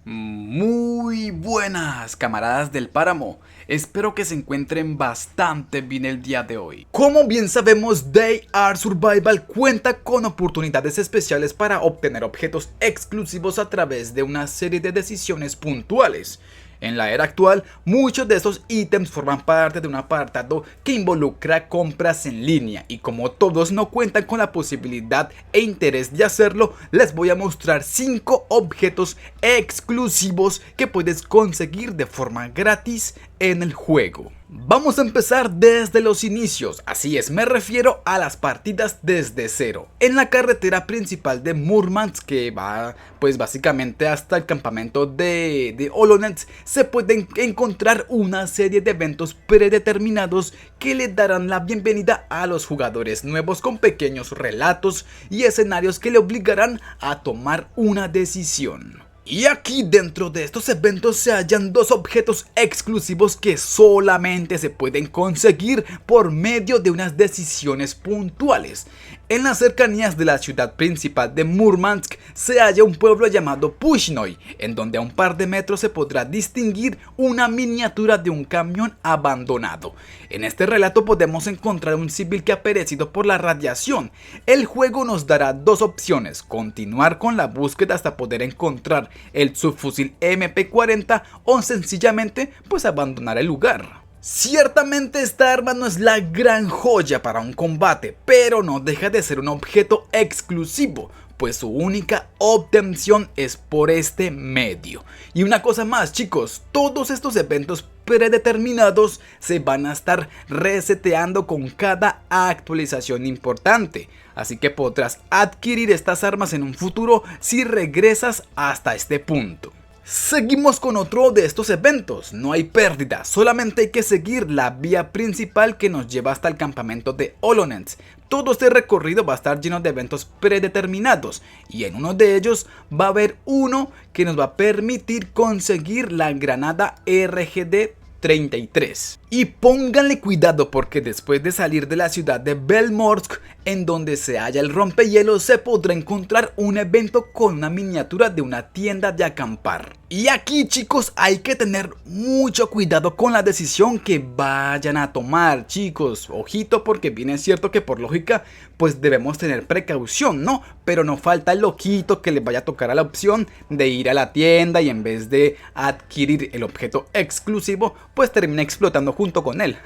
Muy buenas, camaradas del páramo. Espero que se encuentren bastante bien el día de hoy. Como bien sabemos, They Are Survival cuenta con oportunidades especiales para obtener objetos exclusivos a través de una serie de decisiones puntuales. En la era actual, muchos de estos ítems forman parte de un apartado que involucra compras en línea, y como todos no cuentan con la posibilidad e interés de hacerlo, les voy a mostrar 5 objetos exclusivos que puedes conseguir de forma gratis en el juego. Vamos a empezar desde los inicios, así es, me refiero a las partidas desde cero. En la carretera principal de Murmansk, que va pues básicamente hasta el campamento de Olonets, se pueden encontrar una serie de eventos predeterminados que le darán la bienvenida a los jugadores nuevos con pequeños relatos y escenarios que le obligarán a tomar una decisión. Y aquí dentro de estos eventos se hallan 2 objetos exclusivos que solamente se pueden conseguir por medio de unas decisiones puntuales. En las cercanías de la ciudad principal de Murmansk se halla un pueblo llamado Pushnoy, en donde a un par de metros se podrá distinguir una miniatura de un camión abandonado. En este relato podemos encontrar un civil que ha perecido por la radiación. El juego nos dará 2 opciones: continuar con la búsqueda hasta poder encontrar el subfusil MP40 o sencillamente pues abandonar el lugar. Ciertamente esta arma no es la gran joya para un combate, pero no deja de ser un objeto exclusivo, pues su única obtención es por este medio. Y una cosa más, chicos, todos estos eventos predeterminados se van a estar reseteando con cada actualización importante, así que podrás adquirir estas armas en un futuro si regresas hasta este punto. Seguimos con otro de estos eventos. No hay pérdida, solamente hay que seguir la vía principal que nos lleva hasta el campamento de Olonets. Todo este recorrido va a estar lleno de eventos predeterminados, y en uno de ellos va a haber uno que nos va a permitir conseguir la granada RGD-33. Y pónganle cuidado, porque después de salir de la ciudad de Belmorsk, en donde se halla el rompehielos, se podrá encontrar un evento con una miniatura de una tienda de acampar. Y aquí, chicos, hay que tener mucho cuidado con la decisión que vayan a tomar, chicos. Ojito, porque bien es cierto que por lógica pues debemos tener precaución, ¿no? Pero no falta el loquito que le vaya a tocar a la opción de ir a la tienda y en vez de adquirir el objeto exclusivo pues termina explotando junto con él.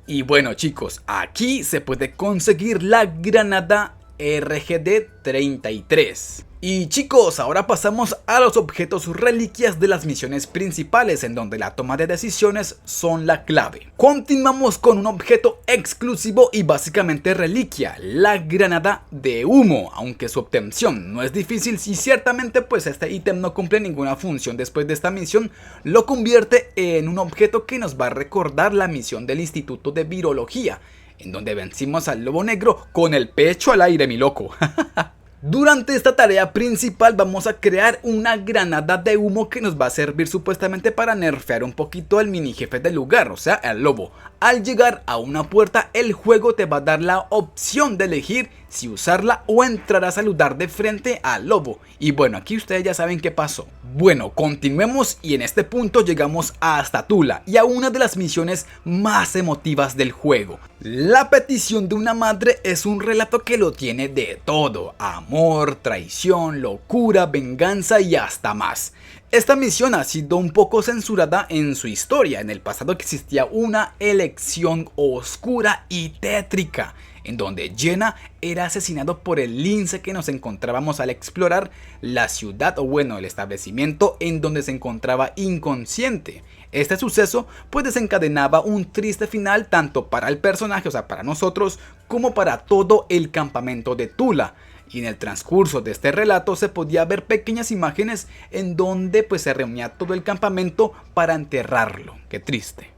Y bueno, chicos, aquí se puede conseguir la granada RGD-33. Y chicos, ahora pasamos a los objetos reliquias de las misiones principales, en donde la toma de decisiones son la clave. Continuamos con un objeto exclusivo y básicamente reliquia, la granada de humo, aunque su obtención no es difícil y ciertamente pues este ítem no cumple ninguna función después de esta misión, lo convierte en un objeto que nos va a recordar la misión del Instituto de Virología, en donde vencimos al lobo negro con el pecho al aire, mi loco. Durante esta tarea principal vamos a crear una granada de humo que nos va a servir supuestamente para nerfear un poquito al mini jefe del lugar, o sea, al lobo. Al llegar a una puerta, el juego te va a dar la opción de elegir si usarla o entrar a saludar de frente al lobo. Y bueno, aquí ustedes ya saben qué pasó. Bueno, continuemos y en este punto llegamos hasta Tula y a una de las misiones más emotivas del juego. La petición de una madre es un relato que lo tiene de todo: amor, traición, locura, venganza y hasta más. Esta misión ha sido un poco censurada en su historia. En el pasado existía una elección oscura y tétrica, en donde Jenna era asesinado por el lince que nos encontrábamos al explorar la ciudad, o bueno, el establecimiento en donde se encontraba inconsciente. Este suceso pues desencadenaba un triste final tanto para el personaje, o sea para nosotros, como para todo el campamento de Tula. Y en el transcurso de este relato se podía ver pequeñas imágenes en donde pues se reunía todo el campamento para enterrarlo. Qué triste.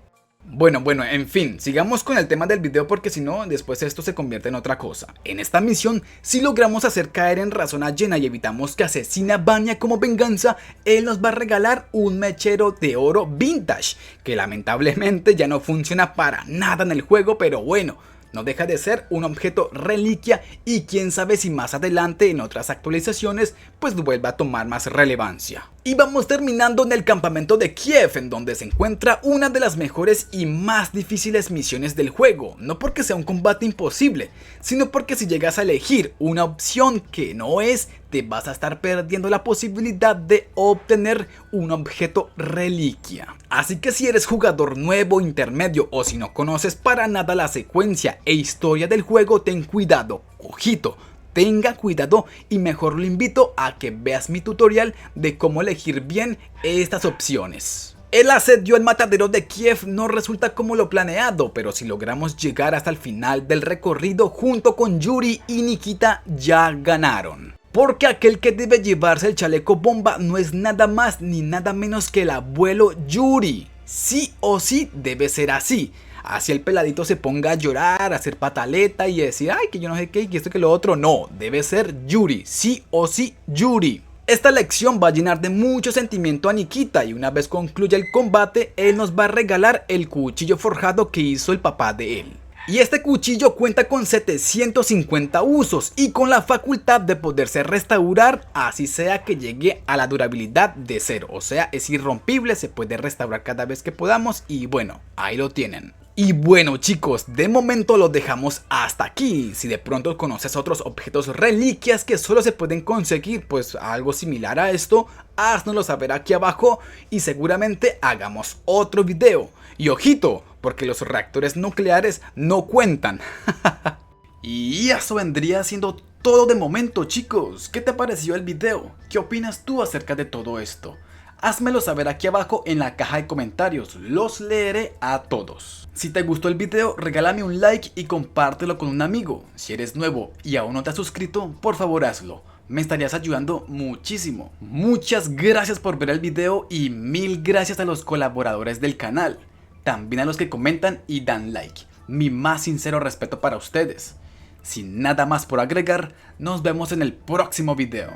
Bueno, en fin, sigamos con el tema del video porque si no, después esto se convierte en otra cosa. En esta misión, si logramos hacer caer en razón a Jenna y evitamos que asesine a Vanya como venganza, él nos va a regalar un mechero de oro vintage, que lamentablemente ya no funciona para nada en el juego, pero bueno, no deja de ser un objeto reliquia y quién sabe si más adelante en otras actualizaciones pues vuelva a tomar más relevancia. Y vamos terminando en el campamento de Kiev, en donde se encuentra una de las mejores y más difíciles misiones del juego, no porque sea un combate imposible, sino porque si llegas a elegir una opción que no es, te vas a estar perdiendo la posibilidad de obtener un objeto reliquia. Así que si eres jugador nuevo, intermedio o si no conoces para nada la secuencia e historia del juego, ten cuidado, ojito. Tenga cuidado y mejor lo invito a que veas mi tutorial de cómo elegir bien estas opciones. El asedio al matadero de Kiev no resulta como lo planeado, pero si logramos llegar hasta el final del recorrido junto con Yuri y Nikita ya ganaron. Porque aquel que debe llevarse el chaleco bomba no es nada más ni nada menos que el abuelo Yuri. Sí o sí debe ser así. Así el peladito se ponga a llorar, a hacer pataleta y decir ay que yo no sé qué, que esto que lo otro. No, debe ser Yuri, sí o sí Yuri. Esta lección va a llenar de mucho sentimiento a Nikita y una vez concluya el combate, él nos va a regalar el cuchillo forjado que hizo el papá de él. Y este cuchillo cuenta con 750 usos y con la facultad de poderse restaurar así sea que llegue a la durabilidad de 0, o sea es irrompible, se puede restaurar cada vez que podamos y bueno, ahí lo tienen. Y bueno chicos, de momento lo dejamos hasta aquí. Si de pronto conoces otros objetos reliquias que solo se pueden conseguir pues algo similar a esto, háznoslo saber aquí abajo y seguramente hagamos otro video. Y ojito, porque los reactores nucleares no cuentan. Y eso vendría siendo todo de momento chicos. ¿Qué te pareció el video? ¿Qué opinas tú acerca de todo esto? Házmelo saber aquí abajo en la caja de comentarios, los leeré a todos. Si te gustó el video, regálame un like y compártelo con un amigo. Si eres nuevo y aún no te has suscrito, por favor hazlo. Me estarías ayudando muchísimo. Muchas gracias por ver el video y mil gracias a los colaboradores del canal. También a los que comentan y dan like. Mi más sincero respeto para ustedes. Sin nada más por agregar, nos vemos en el próximo video.